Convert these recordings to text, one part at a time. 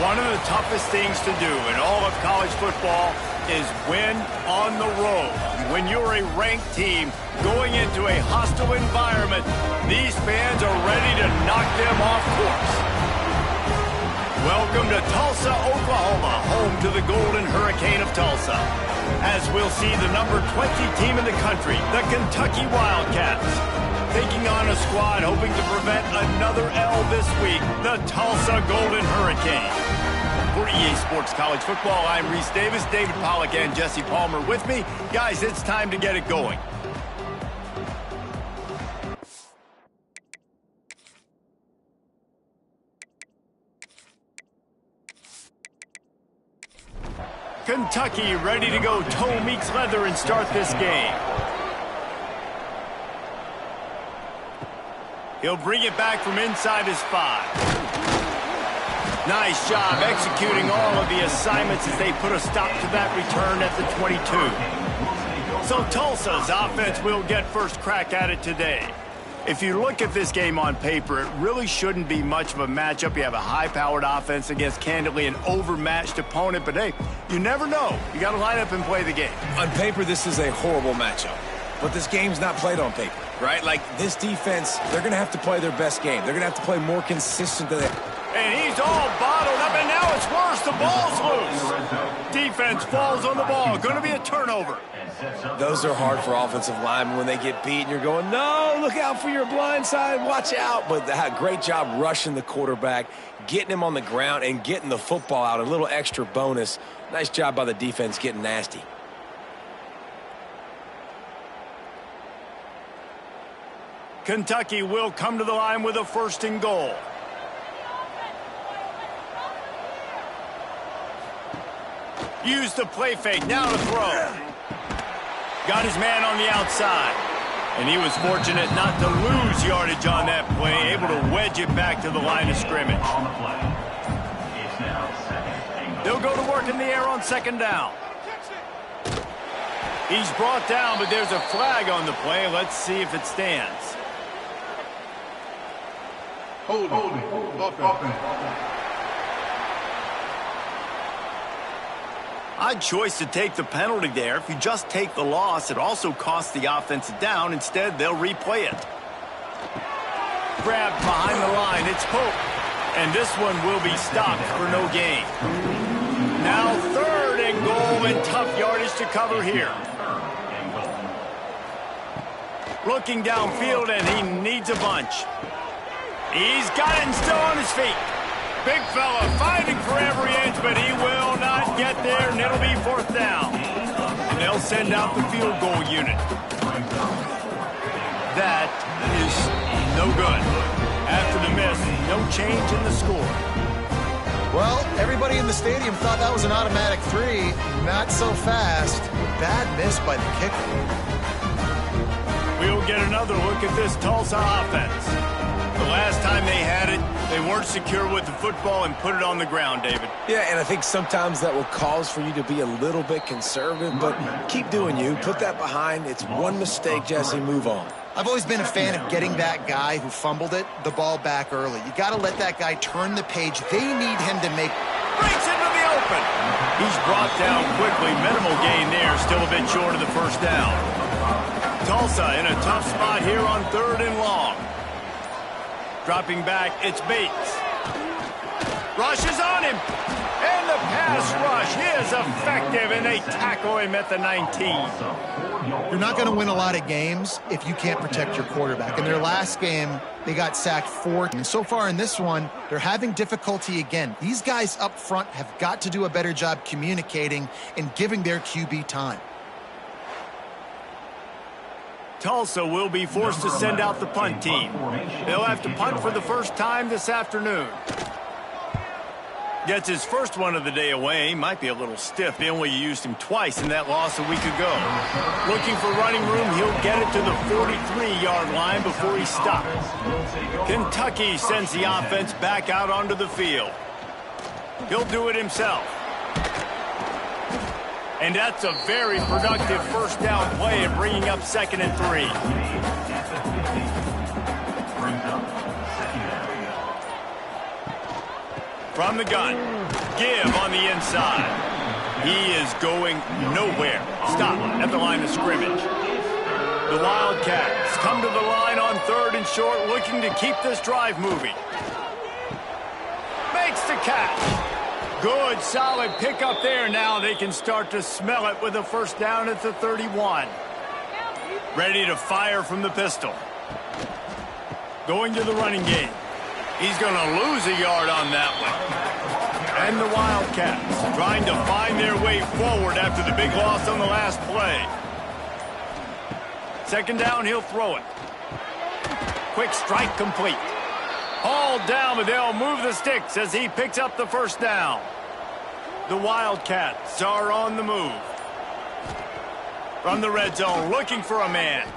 One of the toughest things to do in all of college football is win on the road. When you're a ranked team going into a hostile environment, these fans are ready to knock them off course. Welcome to Tulsa, Oklahoma, home to the Golden Hurricane of Tulsa. As we'll see the number 20 team in the country, the Kentucky Wildcats, taking on a squad hoping to prevent another L this week, the Tulsa Golden Hurricane. For EA Sports College Football, I'm Reese Davis, David Pollack, and Jesse Palmer with me. Guys, it's time to get it going. Kentucky ready to go toe meets leather and start this game. He'll bring it back from inside his 5. Nice job executing all of the assignments as they put a stop to that return at the 22. So Tulsa's offense will get first crack at it today. If you look at this game on paper, it really shouldn't be much of a matchup. You have a high-powered offense against, candidly, an overmatched opponent. But, hey, you never know. You got to line up and play the game. On paper, this is a horrible matchup. But this game's not played on paper, right? Like, this defense, they're going to have to play their best game. They're going to have to play more consistent than they... And he's all bottled up, and now it's worse. The ball's loose. Defense falls on the ball. Going to be a turnover. Those are hard for offensive linemen when they get beat, and you're going, no, look out for your blind side, watch out. But great job rushing the quarterback, getting him on the ground, and getting the football out. A little extra bonus. Nice job by the defense getting nasty. Kentucky will come to the line with a 1st and goal. Use the play fake, now to throw. Got his man on the outside. And he was fortunate not to lose yardage on that play, able to wedge it back to the line of scrimmage. They'll go to work in the air on 2nd down. He's brought down, but there's a flag on the play. Let's see if it stands. Odd choice to take the penalty there. If you just take the loss, it also costs the offense down. Instead, they'll replay it. Grabbed behind the line. It's Pope. And this one will be stopped for no gain. Now 3rd and goal, and tough yardage to cover here. Looking downfield, and he needs a bunch. He's got it and still on his feet. Big fella fighting for every inch, but he will not get there, and it'll be 4th down. And they'll send out the field goal unit. That is no good. After the miss, no change in the score. Well, everybody in the stadium thought that was an automatic 3. Not so fast. Bad miss by the kicker. We'll get another look at this Tulsa offense. The last time they had it, they weren't secure with the football and put it on the ground, David. Yeah, and I think sometimes that will cause for you to be a little bit conservative, but keep doing you. Put that behind. It's one mistake, Jesse. Move on. I've always been a fan of getting that guy who fumbled it, the ball back early. You got to let that guy turn the page. They need him to make... Breaks into the open. He's brought down quickly. Minimal gain there. Still a bit short of the 1st down. Tulsa in a tough spot here on 3rd and long. Dropping back, it's Bates. Rush is on him. And the pass rush is effective, and they tackle him at the 19. You're not going to win a lot of games if you can't protect your quarterback. In their last game, they got sacked 4. And so far in this one, they're having difficulty again. These guys up front have got to do a better job communicating and giving their QB time. Tulsa will be forced to send out the punt team. They'll have to punt for the 1st time this afternoon. Gets his first one of the day away. Might be a little stiff. They only used him twice in that loss a week ago. Looking for running room. He'll get it to the 43-yard line before he stops. Kentucky sends the offense back out onto the field. He'll do it himself. And that's a very productive 1st down play and bringing up 2nd and 3. From the gun. Give on the inside. He is going nowhere. Stop at the line of scrimmage. The Wildcats come to the line on 3rd and short, looking to keep this drive moving. Makes the catch. Good, solid pickup there. Now they can start to smell it with a first down at the 31. Ready to fire from the pistol. Going to the running game. He's going to lose a yard on that one. And the Wildcats trying to find their way forward after the big loss on the last play. 2nd down, he'll throw it. Quick strike complete. Hauled down, but they'll move the sticks as he picks up the first down. The Wildcats are on the move. From the red zone, looking for a man.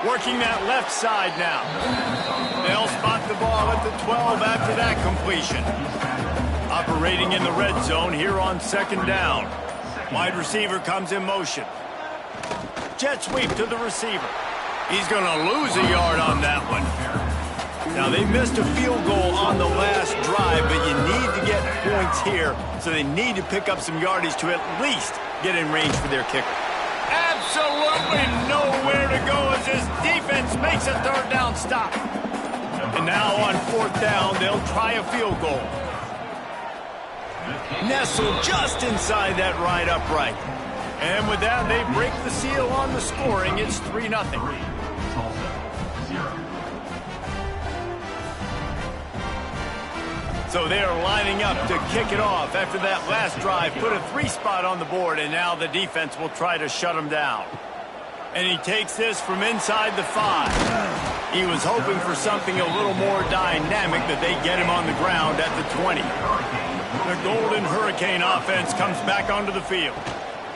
Working that left side now. They'll spot the ball at the 12 after that completion. Operating in the red zone here on 2nd down. Wide receiver comes in motion. Jet sweep to the receiver. He's going to lose a yard on that one. Now, they missed a field goal on the last drive, but you need to get points here, so they need to pick up some yardage to at least get in range for their kicker. Absolutely nowhere to go as this defense makes a 3rd down stop. And now on 4th down, they'll try a field goal. Nestled just inside that right upright. And with that, they break the seal on the scoring. It's 3-0. So they're lining up to kick it off after that last drive. Put a 3 spot on the board, and now the defense will try to shut them down. And he takes this from inside the 5. He was hoping for something a little more dynamic, that they get him on the ground at the 20. The Golden Hurricane offense comes back onto the field.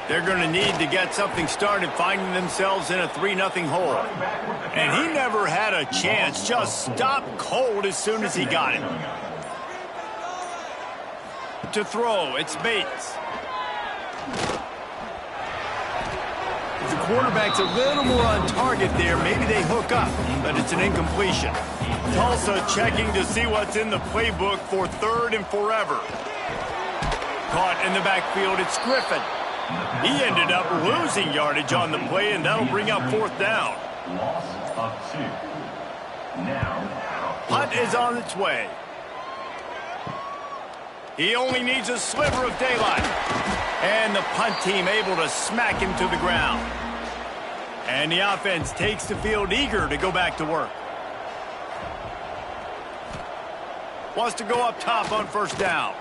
They're going to need to get something started, finding themselves in a 3-0 hole. And he never had a chance, just stopped cold as soon as he got it. To throw, it's Bates. If the quarterback's a little more on target there, maybe they hook up, but it's an incompletion. Tulsa checking to see what's in the playbook for 3rd and forever. Caught in the backfield, it's Griffin. He ended up losing yardage on the play, and that'll bring up 4th down. Loss of 2. Now, punt is on its way. He only needs a sliver of daylight. And the punt team able to smack him to the ground. And the offense takes the field eager to go back to work. Wants to go up top on 1st down.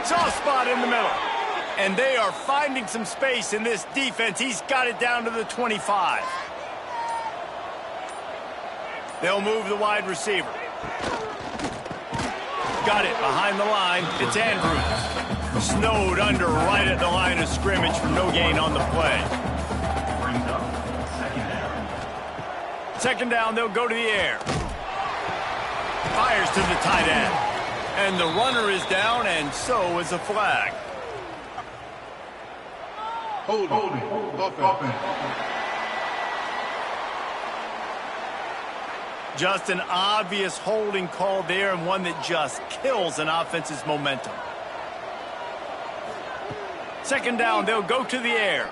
Soft spot in the middle. And they are finding some space in this defense. He's got it down to the 25. They'll move the wide receiver. Got it behind the line. It's Andrews. Snowed under right at the line of scrimmage for no gain on the play. brings up 2nd down. 2nd down, they'll go to the air. Fires to the tight end. And the runner is down, and so is a flag. Holding. Offense. Just an obvious holding call there, and one that just kills an offense's momentum. 2nd down, they'll go to the air.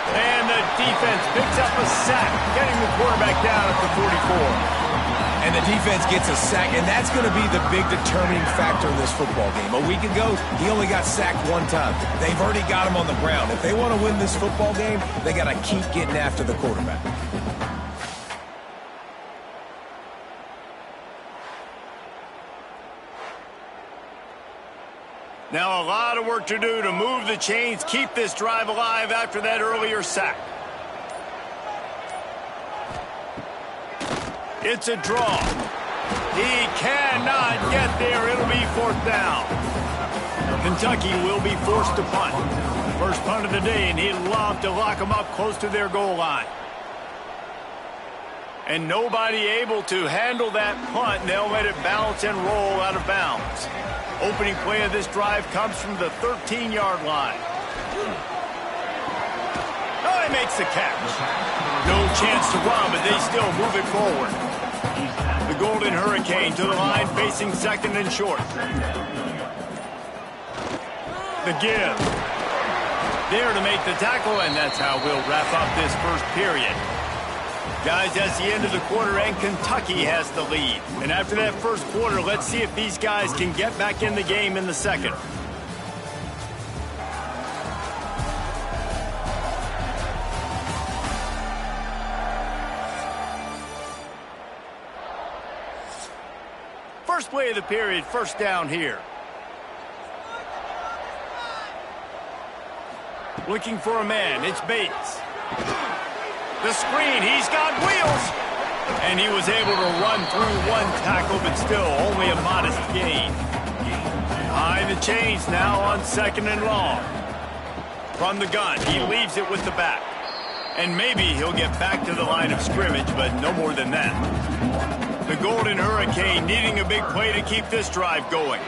And the defense picks up a sack, getting the quarterback down at the 44. And the defense gets a sack, and that's going to be the big determining factor in this football game. A week ago, he only got sacked 1 time. They've already got him on the ground. If they want to win this football game, they got to keep getting after the quarterback. Now a lot of work to do to move the chains, keep this drive alive after that earlier sack. It's a draw. He cannot get there. It'll be 4th down. Kentucky will be forced to punt. First punt of the day, and he'd love to lock them up close to their goal line. And nobody able to handle that punt, and they'll let it bounce and roll out of bounds. Opening play of this drive comes from the 13-yard line. Oh, he makes the catch. No chance to run, but they still move it forward. The Golden Hurricane to the line, facing second and short. The give. There to make the tackle, and that's how we'll wrap up this first period. Guys, that's the end of the quarter, and Kentucky has the lead. And after that first quarter, let's see if these guys can get back in the game in the second. First play of the period, first down here. Looking for a man, it's Bates. The screen, he's got wheels. And he was able to run through one tackle, but still only a modest gain. Behind the chains now on second and long. From the gun, he leaves it with the back. And maybe he'll get back to the line of scrimmage, but no more than that. The Golden Hurricane needing a big play to keep this drive going.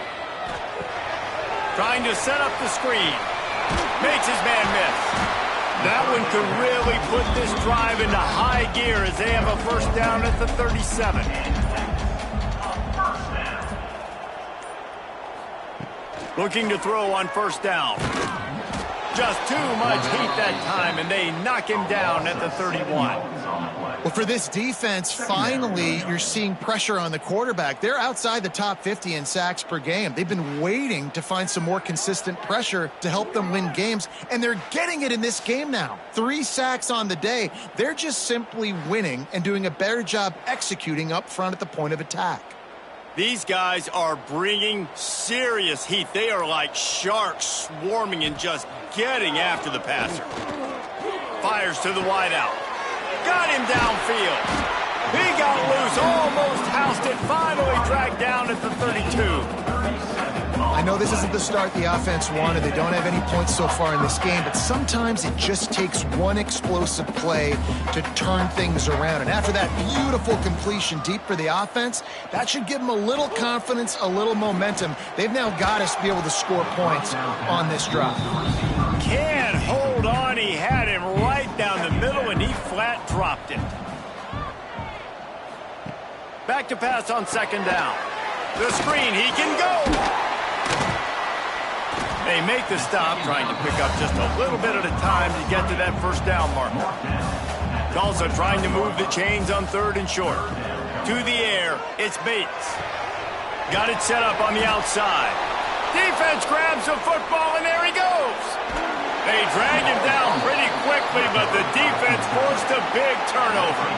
Trying to set up the screen. Makes his man miss. That one could really put this drive into high gear as they have a first down at the 37. Looking to throw on first down. Just too much heat that time, and they knock him down at the 31. Well, for this defense, finally, you're seeing pressure on the quarterback. They're outside the top 50 in sacks per game. They've been waiting to find some more consistent pressure to help them win games, and they're getting it in this game now. 3 sacks on the day. They're just simply winning and doing a better job executing up front at the point of attack. These guys are bringing serious heat. They are like sharks swarming and just getting after the passer. Fires to the wideout. Got him downfield. He got loose, almost housed it, finally dragged down at the 32. I know this isn't the start the offense wanted. They don't have any points so far in this game, but sometimes it just takes one explosive play to turn things around. And after that beautiful completion deep for the offense, that should give them a little confidence, a little momentum. They've now got us to be able to score points on this drive. Can't hold on. He had him right down the middle, and he flat dropped it. Back to pass on second down. The screen, he can go. They make the stop, trying to pick up just a little bit at a time to get to that first down marker. Tulsa trying to move the chains on third and short. To the air, it's Bates. Got it set up on the outside. Defense grabs the football, and there he goes. They drag him down pretty quickly, but the defense forced a big turnover.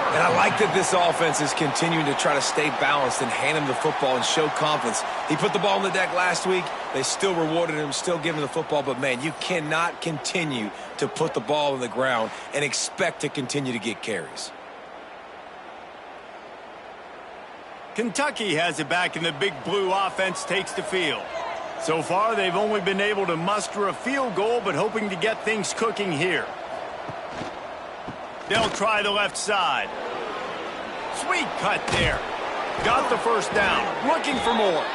And I like that this offense is continuing to try to stay balanced and hand him the football and show confidence. He put the ball on the deck last week. They still rewarded him, still giving him the football. But, man, you cannot continue to put the ball on the ground and expect to continue to get carries. Kentucky has it back, and the big blue offense takes the field. So far, they've only been able to muster a field goal, but hoping to get things cooking here. They'll try the left side. Sweet cut there. Got the first down. Looking for more.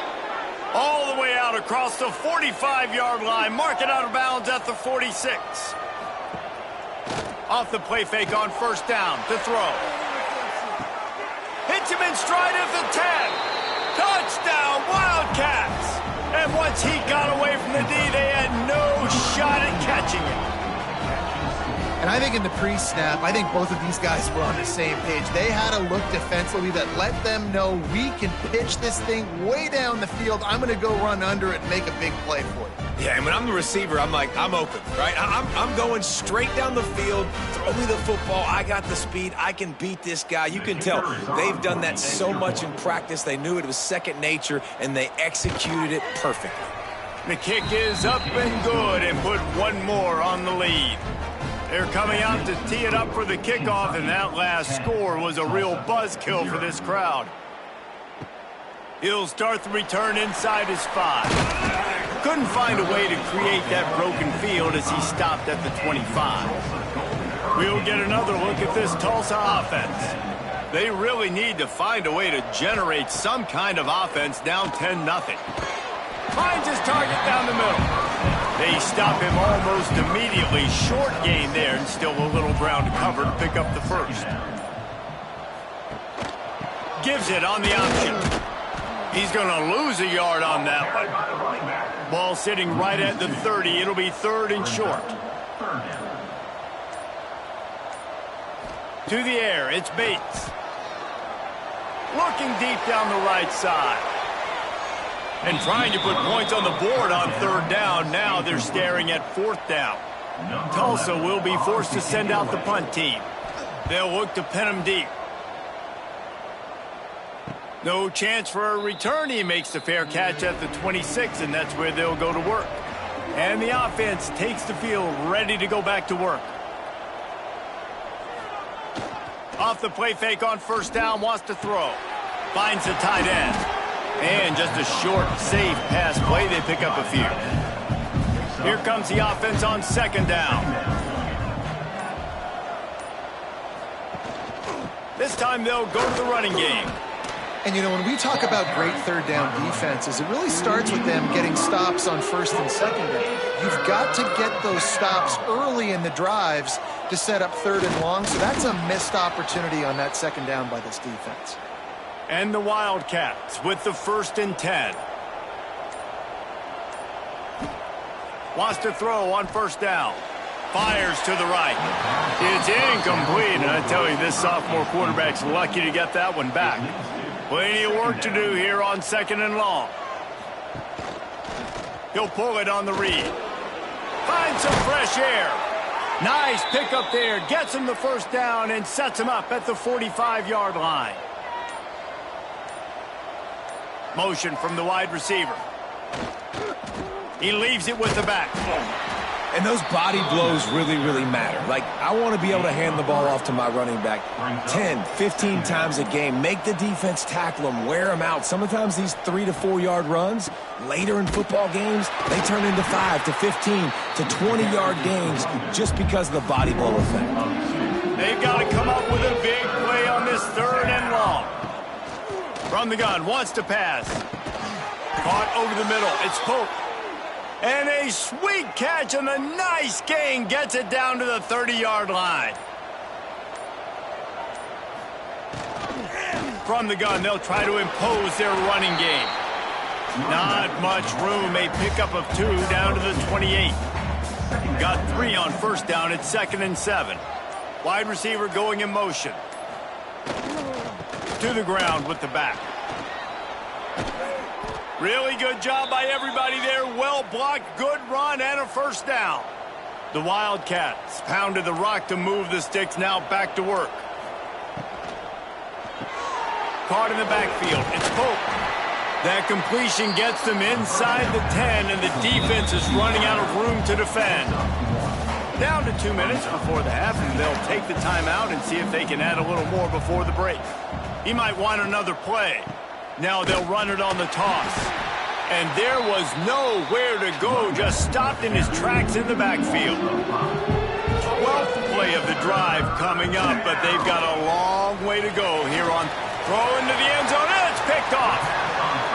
All the way out across the 45-yard line. Mark it out of bounds at the 46. Off the play fake on first down to throw. Hits him in stride at the 10. Touchdown, Wildcats. And once he got away from the D, they had no shot at catching it. And I think in the pre-snap, I think both of these guys were on the same page. They had a look defensively that let them know we can pitch this thing way down the field. I'm going to go run under it and make a big play for you. Yeah, and when I'm the receiver, I'm like, I'm open, right? I'm going straight down the field. Throw me the football. I got the speed. I can beat this guy. You can tell they've done that so much in practice. They knew it was second nature, and they executed it perfectly. The kick is up and good, and put one more on the lead. They're coming out to tee it up for the kickoff, and that last score was a real buzzkill for this crowd. He'll start the return inside his 5. Couldn't find a way to create that broken field as he stopped at the 25. We'll get another look at this Tulsa offense. They really need to find a way to generate some kind of offense down 10-0. Finds his target down the middle. They stop him almost immediately. Short gain there, and still a little ground to cover to pick up the first. Gives it on the option. He's going to lose a yard on that one. Ball sitting right at the 30. It'll be 3rd and short. To the air, it's Bates. Looking deep down the right side. And trying to put points on the board on 3rd down. Now they're staring at 4th down. Tulsa will be forced to send out the punt team. They'll look to pin him deep. No chance for a return. He makes the fair catch at the 26, and that's where they'll go to work. And the offense takes the field, ready to go back to work. Off the play fake on 1st down, wants to throw. Finds the tight end. And just a short, safe pass play. They pick up a few. Here comes the offense on 2nd down. This time they'll go to the running game. And, you know, when we talk about great 3rd down defenses, it really starts with them getting stops on 1st and 2nd down. You've got to get those stops early in the drives to set up 3rd and long, so that's a missed opportunity on that 2nd down by this defense. And the Wildcats with the 1st and 10. Wants to throw on 1st down. Fires to the right. It's incomplete, and I tell you, this sophomore quarterback's lucky to get that one back. Plenty of work to do here on 2nd and long. He'll pull it on the read. Finds some fresh air. Nice pickup there. Gets him the 1st down and sets him up at the 45-yard line. Motion from the wide receiver. He leaves it with the back. And those body blows really, really matter. Like, I want to be able to hand the ball off to my running back 10, 15 times a game. Make the defense tackle them, wear them out. Sometimes these 3 to 4 yard runs, later in football games, they turn into 5 to 15 to 20-yard games just because of the body blow effect. They've got to come up with a big play on this 3rd and long. From the gun, wants to pass. Caught over the middle. It's Pope. And a sweet catch and a nice gain gets it down to the 30-yard line. From the gun, they'll try to impose their running game. Not much room. A pickup of 2 down to the 28. Got 3 on 1st down at 2nd and 7. Wide receiver going in motion. To the ground with the back. Really good job by everybody there. Well blocked, good run, and a 1st down. The Wildcats pounded the rock to move the sticks. Now back to work. Caught in the backfield. It's Pope. That completion gets them inside the 10, and the defense is running out of room to defend. Down to 2 minutes before the half, and they'll take the timeout and see if they can add a little more before the break. He might want another play. Now they'll run it on the toss. And there was nowhere to go, just stopped in his tracks in the backfield. 12th play of the drive coming up, but they've got a long way to go here on throw into the end zone, and it's picked off.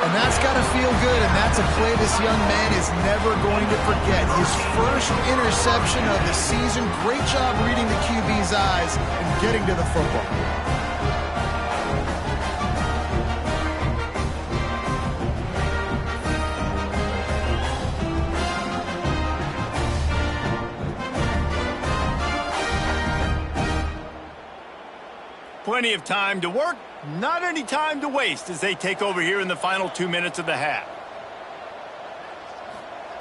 And that's got to feel good, and that's a play this young man is never going to forget. His first interception of the season. Great job reading the QB's eyes and getting to the football. Plenty of time to work, not any time to waste as they take over here in the final 2 minutes of the half.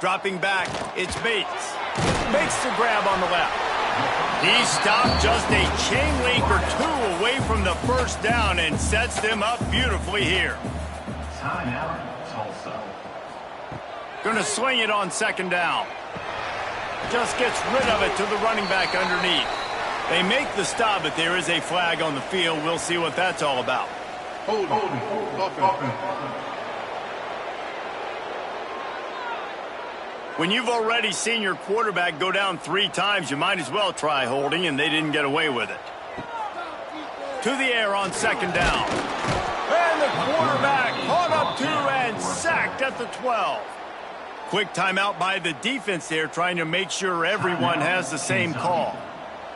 Dropping back, it's Bates. Makes the grab on the left. He stopped just a chain link or 2 away from the 1st down and sets them up beautifully here. Timeout, Tulsa. Gonna swing it on 2nd down. Just gets rid of it to the running back underneath. They make the stop, but there is a flag on the field. We'll see what that's all about. Holding. When you've already seen your quarterback go down 3 times, you might as well try holding, and they didn't get away with it. To the air on 2nd down. And the quarterback caught up to and sacked at the 12. Quick timeout by the defense there, trying to make sure everyone has the same call.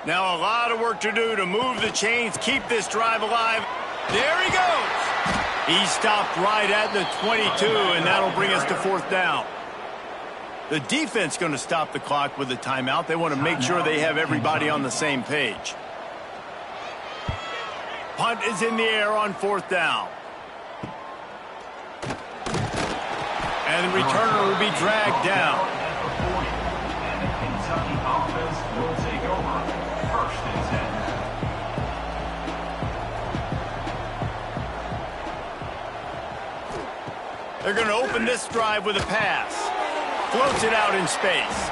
Now a lot of work to do to move the chains, keep this drive alive. There he goes. He stopped right at the 22, and that'll bring us to 4th down. The defense going to stop the clock with a timeout. They want to make sure they have everybody on the same page. Punt is in the air on 4th down. And the returner will be dragged down. And the Kentucky offense will take over 1st and 10. They're going to open this drive with a pass. Floats it out in space.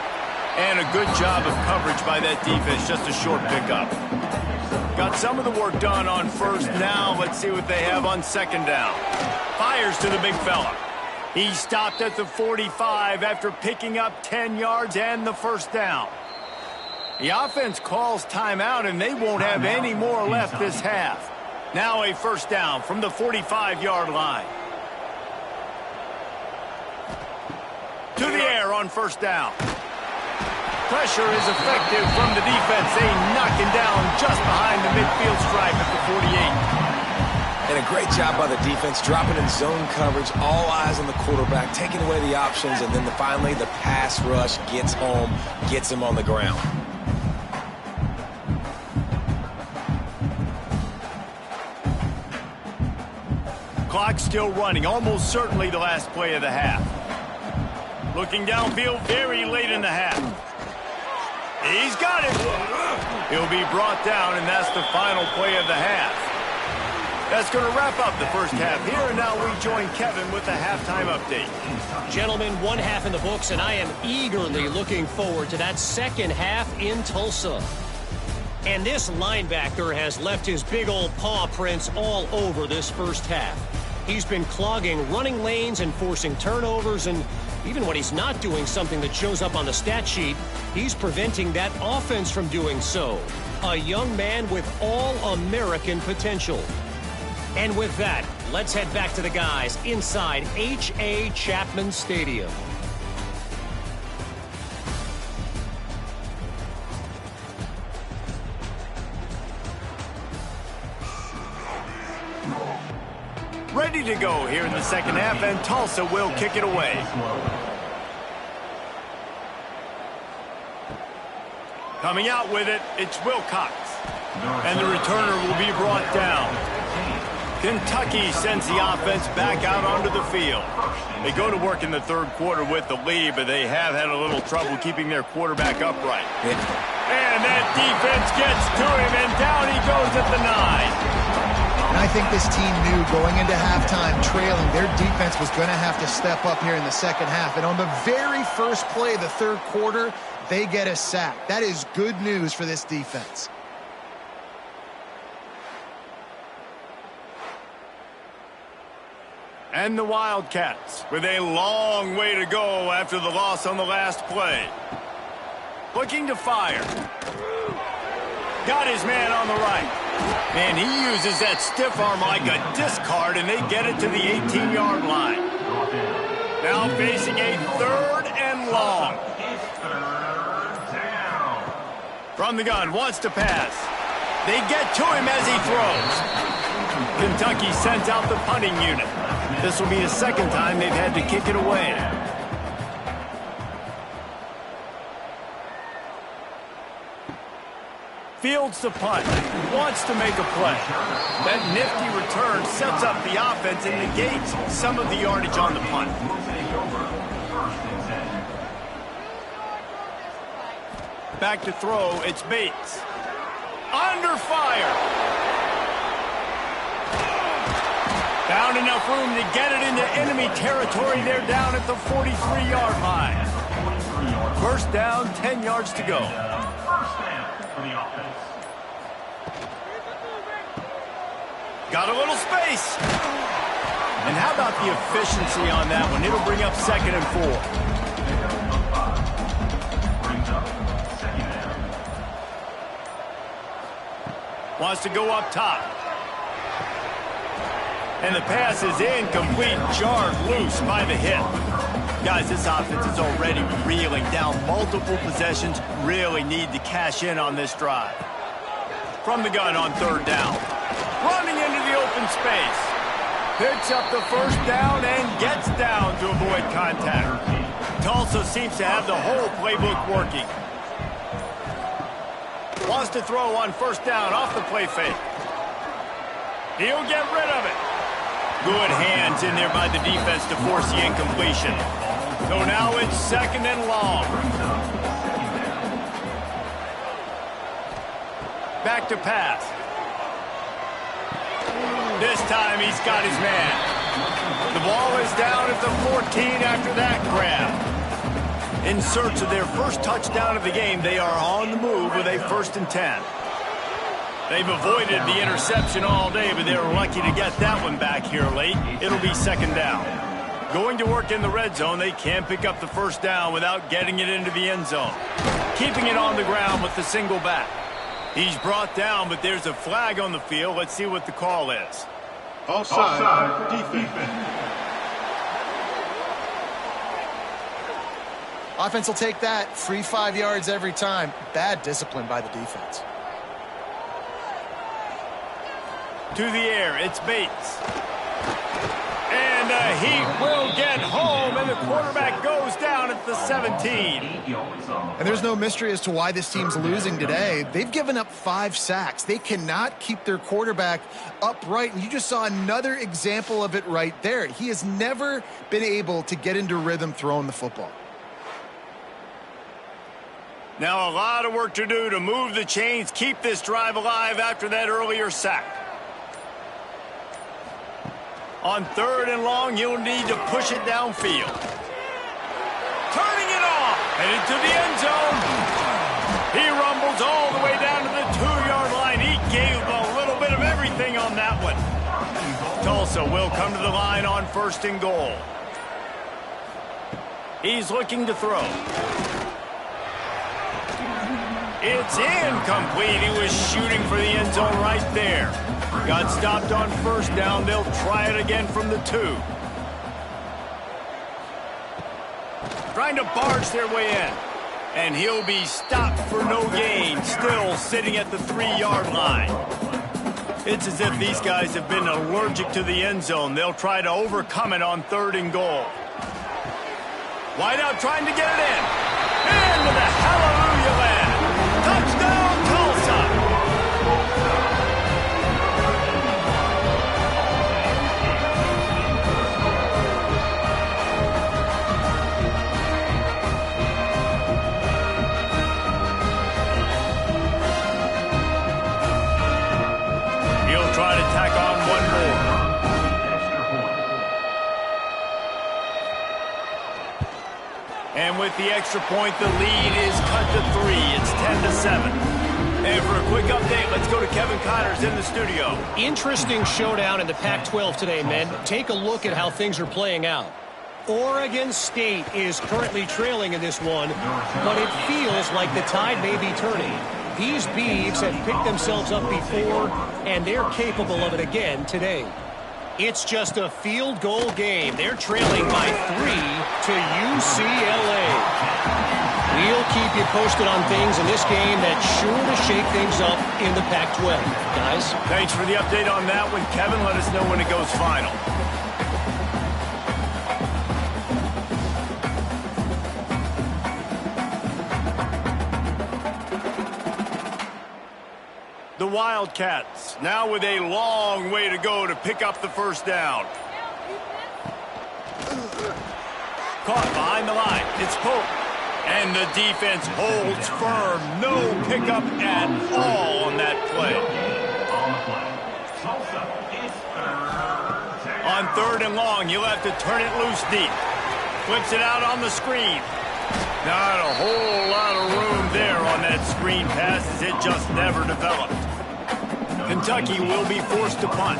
And a good job of coverage by that defense. Just a short pickup. Got some of the work done on 1st. Now let's see what they have on 2nd down. Fires to the big fella. He stopped at the 45 after picking up 10 yards and the 1st down. The offense calls timeout, and they won't have any more left this half. Now a 1st down from the 45-yard line. To the air on 1st down. Pressure is effective from the defense. They knock him down just behind the midfield stripe at the 48. And a great job by the defense, dropping in zone coverage, all eyes on the quarterback, taking away the options, and then finally the pass rush gets home, gets him on the ground. Clock still running, almost certainly the last play of the half. Looking downfield very late in the half. He's got it. He'll be brought down, and that's the final play of the half. That's going to wrap up the 1st half here, and now we join Kevin with the halftime update. Gentlemen, 1 half in the books, and I am eagerly looking forward to that 2nd half in Tulsa. And this linebacker has left his big old paw prints all over this 1st half. He's been clogging running lanes and forcing turnovers, and even when he's not doing something that shows up on the stat sheet, he's preventing that offense from doing so. A young man with all-American potential. And with that, let's head back to the guys inside H.A. Chapman Stadium. Ready to go here in the 2nd half, and Tulsa will kick it away. Coming out with it, it's Wilcox. And the returner will be brought down. Kentucky sends the offense back out onto the field. They go to work in the 3rd quarter with the lead, but they have had a little trouble keeping their quarterback upright. And that defense gets to him, and down he goes at the 9. And I think this team knew going into halftime trailing, their defense was going to have to step up here in the 2nd half. And on the very first play of the 3rd quarter, they get a sack. That is good news for this defense. And the Wildcats with a long way to go after the loss on the last play. Looking to fire. Got his man on the right. And he uses that stiff arm like a discard, and they get it to the 18-yard line. Now facing a 3rd and long. From the gun, wants to pass. They get to him as he throws. Kentucky sends out the punting unit. This will be the 2nd time they've had to kick it away. Fields the punt. Wants to make a play. That nifty return sets up the offense and negates some of the yardage on the punt. Back to throw, it's Bates. Under fire. Found enough room to get it into enemy territory. They're down at the 43-yard line. 1st down, 10 yards to go. Got a little space. And how about the efficiency on that one? It'll bring up 2nd and 4. Wants to go up top. And the pass is incomplete, jarred loose by the hit. Guys, this offense is already reeling down multiple possessions. Really need to cash in on this drive. From the gun on 3rd down. Running into the open space. Picks up the first down and gets down to avoid contact. Tulsa seems to have the whole playbook working. Wants to throw on first down off the play fake. He'll get rid of it. Good hands in there by the defense to force the incompletion. So now it's second and long. Back to pass. This time he's got his man. The ball is down at the 14 after that grab. In search of their first touchdown of the game, they are on the move with a 1st and 10. They've avoided the interception all day, but they're lucky to get that one back here late. It'll be second down. Going to work in the red zone, they can't pick up the first down without getting it into the end zone. Keeping it on the ground with the single back. He's brought down, but there's a flag on the field. Let's see what the call is. Offside, defense. Offense will take that. Free 5 yards every time. Bad discipline by the defense. To the air, it's Bates. And he will get home, and the quarterback goes down at the 17. And there's no mystery as to why this team's losing today. They've given up 5 sacks. They cannot keep their quarterback upright, and you just saw another example of it right there. He has never been able to get into rhythm throwing the football. Now a lot of work to do to move the chains, keep this drive alive after that earlier sack. On 3rd and long, you'll need to push it downfield. Turning it off, and into the end zone. He rumbles all the way down to the 2-yard line. He gave a little bit of everything on that one. Tulsa will come to the line on 1st and goal. He's looking to throw. It's incomplete. He was shooting for the end zone right there. Got stopped on first down. They'll try it again from the 2. Trying to barge their way in. And he'll be stopped for no gain. Still sitting at the 3-yard line. It's as if these guys have been allergic to the end zone. They'll try to overcome it on 3rd and goal. Wide out trying to get it in. Into the hallelujah land. Touchdown, Tulsa! He'll try to tack on one more. And with the extra point, the lead is cut to 3. It's 10-7. And for a quick update, let's go to Kevin Connors in the studio. Interesting showdown in the Pac-12 today, men. Take a look at how things are playing out. Oregon State is currently trailing in this one, but it feels like the tide may be turning. These Beavs have picked themselves up before, and they're capable of it again today. It's just a field goal game. They're trailing by 3 to UCLA. We'll keep you posted on things in this game that's sure to shake things up in the Pac-12. Guys? Thanks for the update on that one, Kevin. Let us know when it goes final. The Wildcats now with a long way to go to pick up the first down. Caught behind the line. It's Pope. And the defense holds firm. No pickup at all on that play. On 3rd and long, you'll have to turn it loose deep. Flips it out on the screen. Not a whole lot of room there on that screen pass as it just never developed. Kentucky will be forced to punt.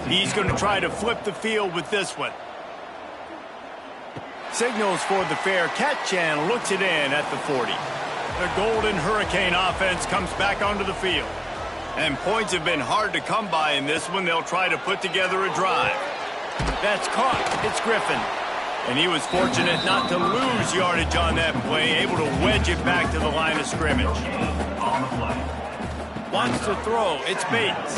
He's going to try to flip the field with this one. Signals for the fair catch and looks it in at the 40. The Golden Hurricane offense comes back onto the field. And points have been hard to come by in this one. They'll try to put together a drive. That's caught. It's Griffin. And he was fortunate not to lose yardage on that play, able to wedge it back to the line of scrimmage. Wants to throw. It's Bates.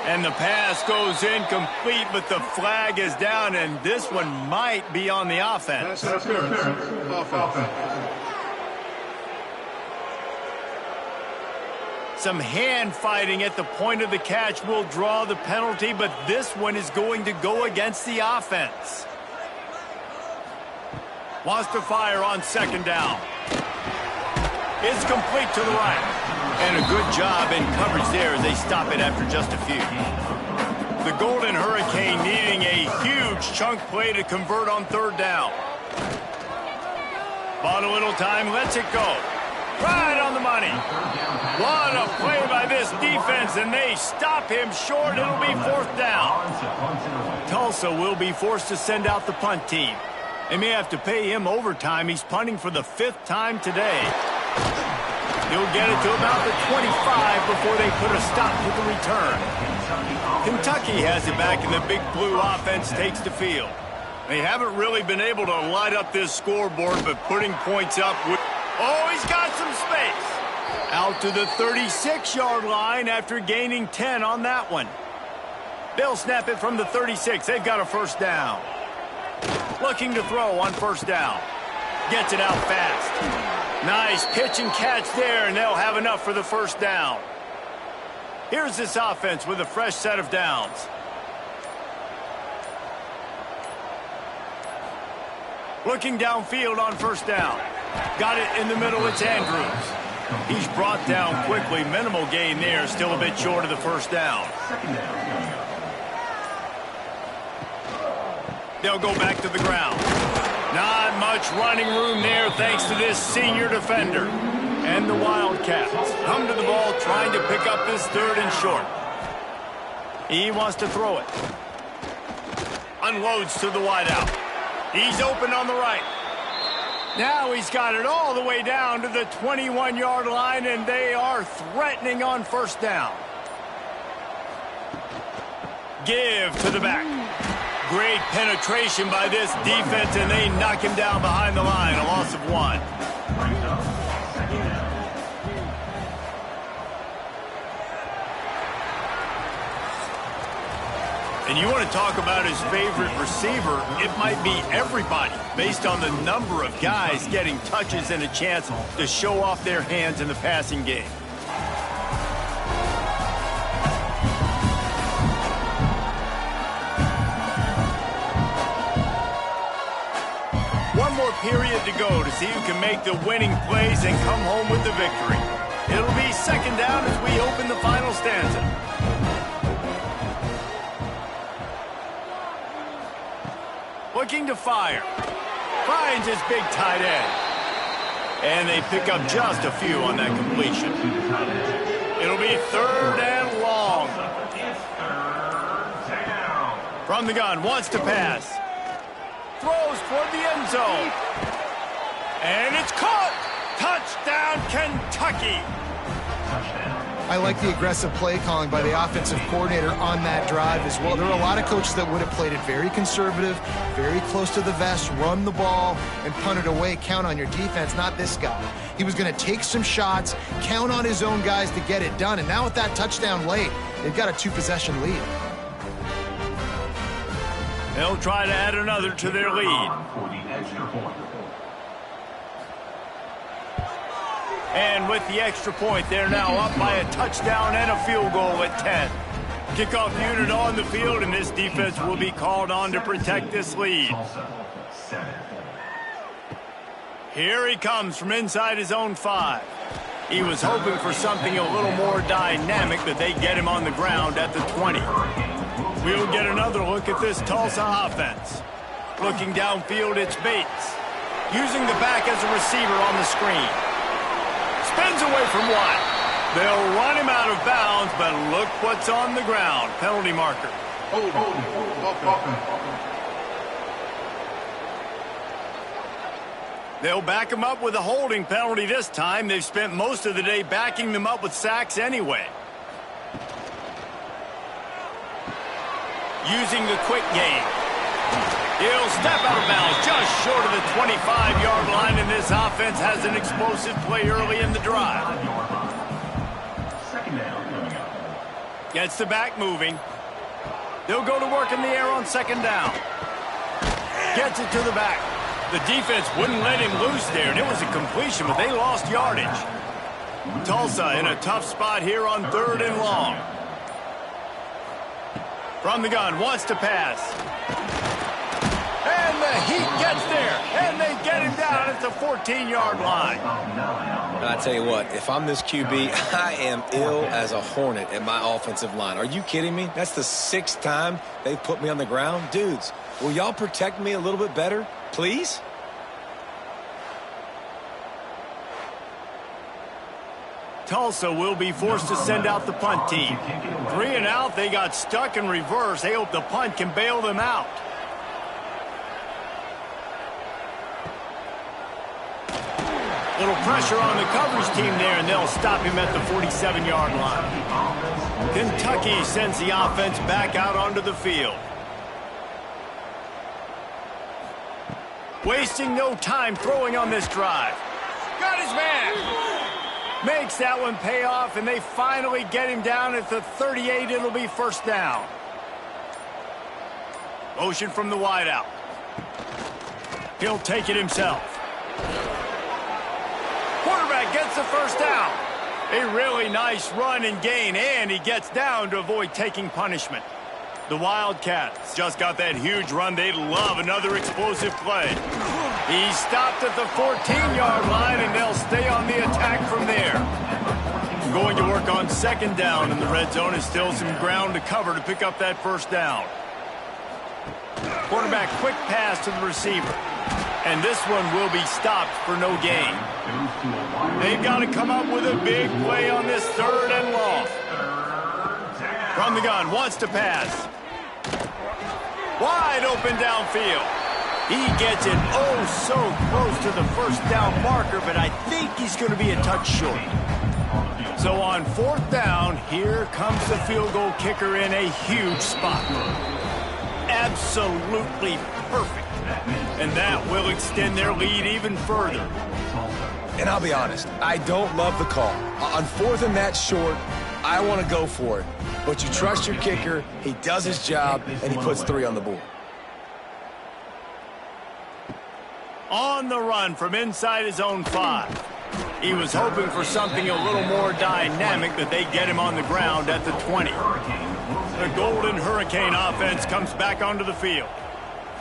And the pass goes incomplete, but the flag is down, and this one might be on the offense. Pass interference. Offense. Some hand fighting at the point of the catch will draw the penalty, but this one is going to go against the offense. Wants to fire on second down. It's complete to the right. And a good job in coverage there as they stop it after just a few. The Golden Hurricane needing a huge chunk play to convert on third down. Bought a little time, lets it go. Right on the money. What a play by this defense, and they stop him short. It'll be fourth down. Tulsa will be forced to send out the punt team. They may have to pay him overtime. He's punting for the 5th time today. He'll get it to about the 25 before they put a stop to the return. Kentucky has it back, and the Big Blue offense takes the field. They haven't really been able to light up this scoreboard, but putting points up with... Oh, he's got some space. Out to the 36-yard line after gaining 10 on that one. They'll snap it from the 36. They've got a first down. Looking to throw on first down. Gets it out fast. Nice pitch and catch there, and they'll have enough for the first down. Here's this offense with a fresh set of downs. Looking downfield on first down. Got it in the middle, it's Andrews. He's brought down quickly. Minimal gain there, still a bit short of the first down. They'll go back to the ground. Not much running room there thanks to this senior defender. And the Wildcats come to the ball trying to pick up this third and short. He wants to throw it. Unloads to the wideout. He's open on the right. Now he's got it all the way down to the 21-yard line, and they are threatening on first down. Give to the back. Great penetration by this defense, and they knock him down behind the line. A loss of 1. And you want to talk about his favorite receiver, it might be everybody, based on the number of guys getting touches and a chance to show off their hands in the passing game. One more period to go to see who can make the winning plays and come home with the victory. It'll be second down as we open the final stanza. Looking to fire. Finds his big tight end. And they pick up just a few on that completion. It'll be third and long. From the gun, wants to pass. Throws toward the end zone. And it's caught. Touchdown, Kentucky. I like the aggressive play calling by the offensive coordinator on that drive as well. There are a lot of coaches that would have played it very conservative, very close to the vest, run the ball, and punt it away. Count on your defense, not this guy. He was going to take some shots, count on his own guys to get it done. And now with that touchdown late, they've got a 2-possession lead. They'll try to add another to their lead. And with the extra point, they're now up by a touchdown and a field goal at 10. Kickoff unit on the field, and this defense will be called on to protect this lead. Here he comes from inside his own 5. He was hoping for something a little more dynamic, but they get him on the ground at the 20. We'll get another look at this Tulsa offense. Looking downfield, it's Bates. Using the back as a receiver on the screen. Spins away from 1. They'll run him out of bounds, but look what's on the ground. Penalty marker. They'll back him up with a holding penalty this time. They've spent most of the day backing them up with sacks anyway. Using the quick game. He'll step out of bounds just short of the 25-yard line, and this offense has an explosive play early in the drive. Gets the back moving. They'll go to work in the air on second down. Gets it to the back. The defense wouldn't let him loose there, and it was a completion, but they lost yardage. Tulsa in a tough spot here on 3rd and long. From the gun, wants to pass. And the Heat gets there, and they get him down at the 14-yard line. I tell you what, if I'm this QB, I am ill as a hornet at my offensive line. Are you kidding me? That's the 6th time they've put me on the ground. Dudes, will y'all protect me a little bit better, please? Tulsa will be forced to send out the punt team. 3 and out, they got stuck in reverse. They hope the punt can bail them out. Little pressure on the coverage team there, and they'll stop him at the 47-yard line. Kentucky sends the offense back out onto the field. Wasting no time throwing on this drive. Got his man. Makes that one pay off, and they finally get him down at the 38. It'll be first down. Motion from the wideout. He'll take it himself. Quarterback gets the first down. A really nice run and gain, and he gets down to avoid taking punishment. The Wildcats just got that huge run. They'd love another explosive play. He stopped at the 14-yard line, and they'll stay on the attack from there. Going to work on second down, and the red zone is still some ground to cover to pick up that first down. Quarterback quick pass to the receiver. And this one will be stopped for no gain. They've got to come up with a big play on this 3rd and long. From the gun, wants to pass. Wide open downfield. He gets it oh so close to the first down marker, but I think he's going to be a touch short. So on 4th down, here comes the field goal kicker in a huge spot. Absolutely perfect. And that will extend their lead even further. And I'll be honest, I don't love the call. On 4th and that short, I want to go for it. But you trust your kicker, he does his job, and he puts 3 on the board. On the run from inside his own 5. He was hoping for something a little more dynamic, but they get him on the ground at the 20. The Golden Hurricane offense comes back onto the field.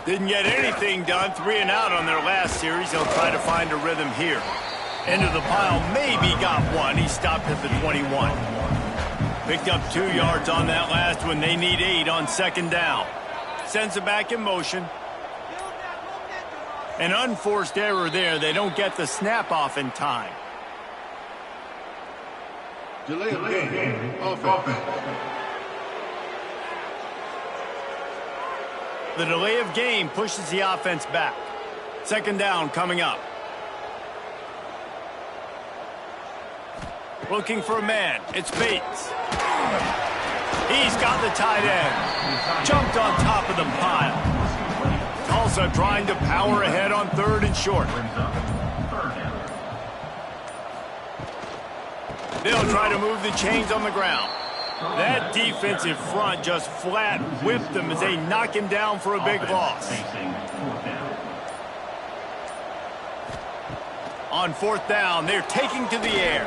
Didn't get anything done, 3 and out on their last series. They'll try to find a rhythm here. Into the pile, maybe got one. He stopped at the 21. Picked up 2 yards on that last one. They need 8 on second down. Sends it back in motion. An unforced error there. They don't get the snap off in time. Delay of game. Offense. The delay of game pushes the offense back. Second down coming up. Looking for a man. It's Bates. He's got the tight end. Jumped on top of the pile. Tulsa trying to power ahead on 3rd and short. They'll try to move the chains on the ground. That defensive front just flat whipped them as they knock him down for a big loss. On 4th down, they're taking to the air.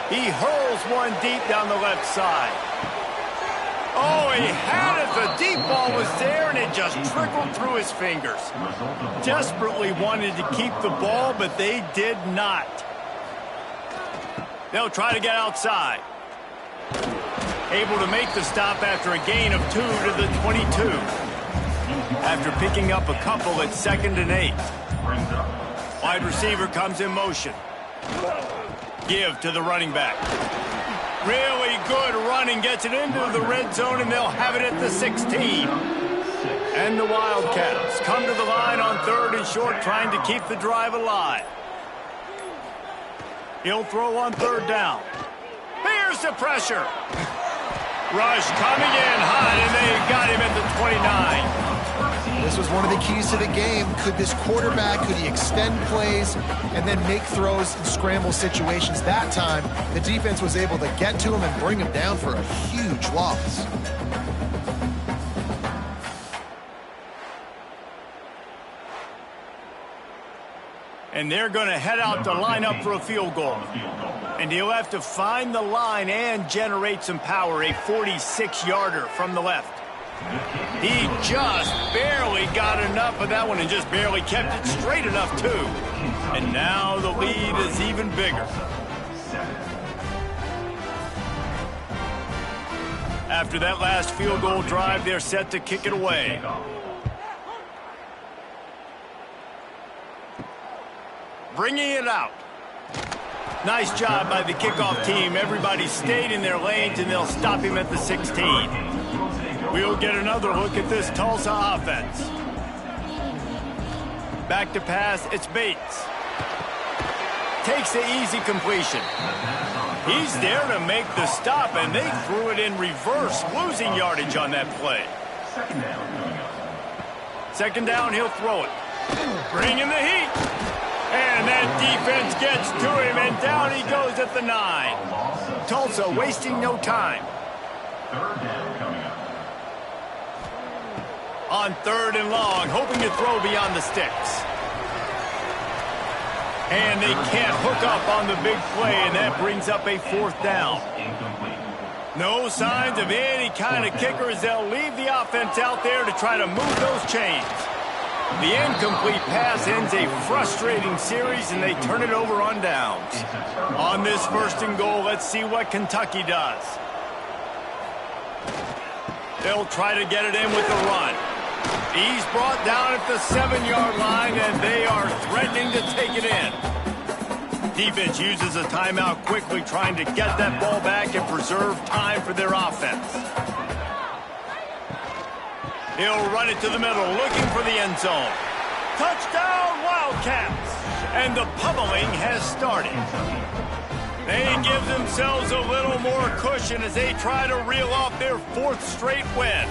He hurls one deep down the left side. Oh, he had it. The deep ball was there, and it just trickled through his fingers. Desperately wanted to keep the ball, but they did not. They'll try to get outside. Able to make the stop after a gain of 2 to the 22. After picking up a couple at 2nd and 8. Wide receiver comes in motion. Give to the running back. Really good running, gets it into the red zone, and they'll have it at the 16. And the Wildcats come to the line on 3rd and short, trying to keep the drive alive. He'll throw on 3rd down. Here's the pressure. Rush coming in hot, and they got him at the 29. This was one of the keys to the game. Could this quarterback, could he extend plays and then make throws in scramble situations? That time, the defense was able to get to him and bring him down for a huge loss. And they're going to head out to line up for a field goal. And he'll have to find the line and generate some power, a 46-yarder from the left. He just barely got enough of that one and just barely kept it straight enough, too. And now the lead is even bigger. After that last field goal drive, they're set to kick it away. Bringing it out. Nice job by the kickoff team. Everybody stayed in their lanes, and they'll stop him at the 16. We'll get another look at this Tulsa offense. Back to pass, it's Bates. Takes the easy completion. He's there to make the stop, and they threw it in reverse, losing yardage on that play. Second down, he'll throw it. Bringing the heat. And that defense gets to him, and down he goes at the 9. Tulsa wasting no time. Third down coming up. On third and long, hoping to throw beyond the sticks. And they can't hook up on the big play, and that brings up a fourth down. No signs of any kind of kickers. They'll leave the offense out there to try to move those chains. The incomplete pass ends a frustrating series, and they turn it over on downs. On this first and goal, let's see what Kentucky does. They'll try to get it in with the run. He's brought down at the 7-yard line, and they are threatening to take it in. Defense uses a timeout quickly, trying to get that ball back and preserve time for their offense. He'll run it to the middle, looking for the end zone. Touchdown, Wildcats! And the pummeling has started. They give themselves a little more cushion as they try to reel off their 4th straight win.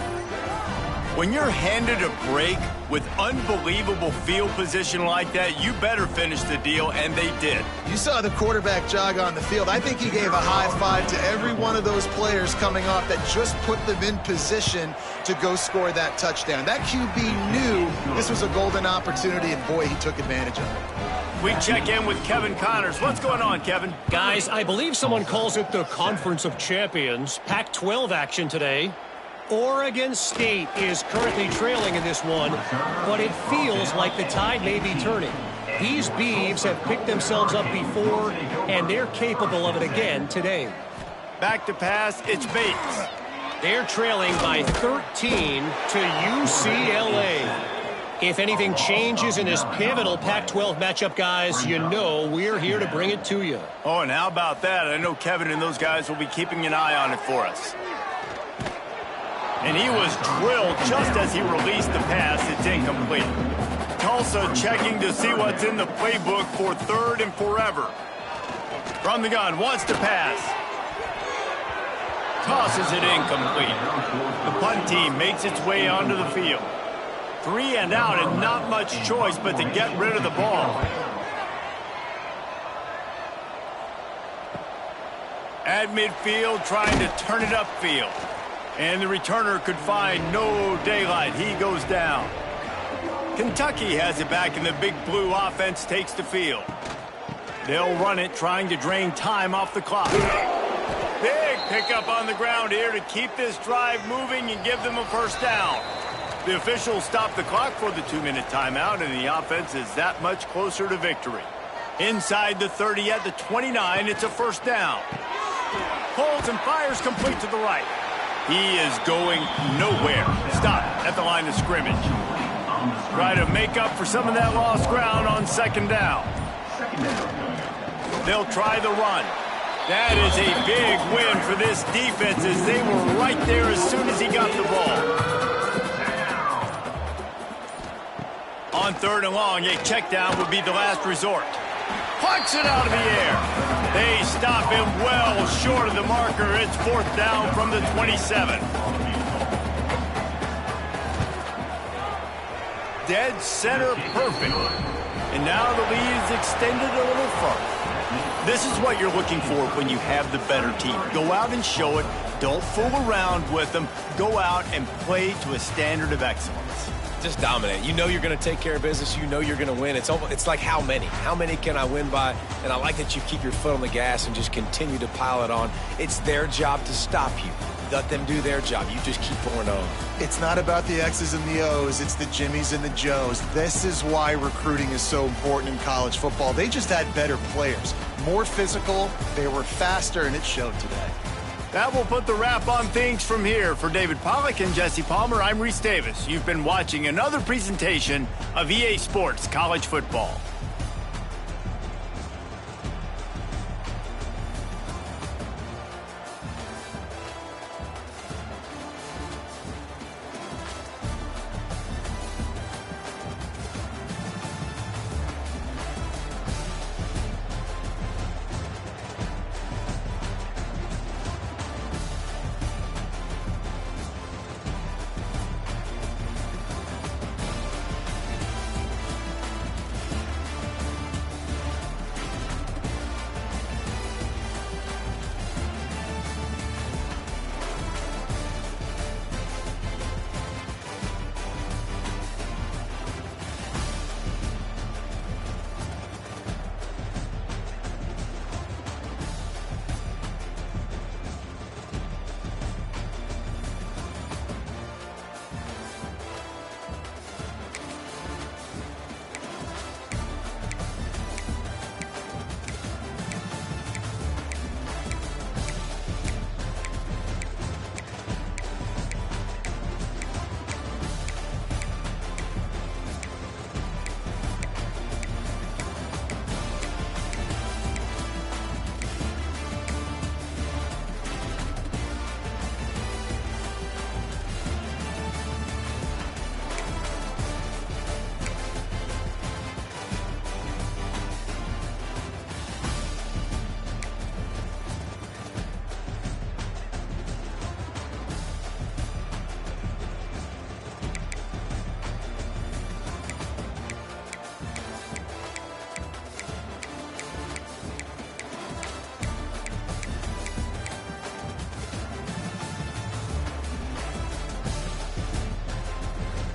When you're handed a break with unbelievable field position like that, you better finish the deal, and they did. You saw the quarterback jog on the field. I think he gave a high five to every one of those players coming off that just put them in position to go score that touchdown. That QB knew this was a golden opportunity, and boy, he took advantage of it. We check in with Kevin Connors. What's going on, Kevin? Guys, I believe someone calls it the Conference of Champions. Pac-12 action today. Oregon State is currently trailing in this one, but it feels like the tide may be turning. These Beavs have picked themselves up before, and they're capable of it again today. Back to pass, it's Bates. They're trailing by 13 to UCLA. If anything changes in this pivotal Pac-12 matchup, guys, you know we're here to bring it to you. Oh, and how about that? I know Kevin and those guys will be keeping an eye on it for us. And he was drilled just as he released the pass. It's incomplete. Tulsa checking to see what's in the playbook for third and forever. From the gun, wants to pass. Tosses it incomplete. The punt team makes its way onto the field. 3 and out, and not much choice but to get rid of the ball. At midfield, trying to turn it upfield. And the returner could find no daylight. He goes down. Kentucky has it back, and the big blue offense takes the field. They'll run it, trying to drain time off the clock. Big pickup on the ground here to keep this drive moving and give them a first down. The officials stop the clock for the 2-minute timeout, and the offense is that much closer to victory. Inside the 30 at the 29, it's a first down. Holds and fires complete to the right. He is going nowhere. Stop at the line of scrimmage. Try to make up for some of that lost ground on second down. They'll try the run. That is a big win for this defense as they were right there as soon as he got the ball. On third and long, a check down would be the last resort. Punch it out of the air. They stop him well short of the marker. It's fourth down from the 27. dead center perfect. And now the lead is extended a little further. This is what you're looking for when you have the better team. Go out and show it. Don't fool around with them. Go out and play to a standard of excellence. Just dominate. You know you're going to take care of business. You know you're going to win. It's like how many? How many can I win by? And I like that you keep your foot on the gas and just continue to pile it on. It's their job to stop you. Let them do their job. You just keep pouring on. It's not about the X's and the O's. It's the Jimmies and the Joes. This is why recruiting is so important in college football. They just had better players, more physical, they were faster, and it showed today. That will put the wrap on things from here. For David Pollack and Jesse Palmer, I'm Reese Davis. You've been watching another presentation of EA Sports College Football.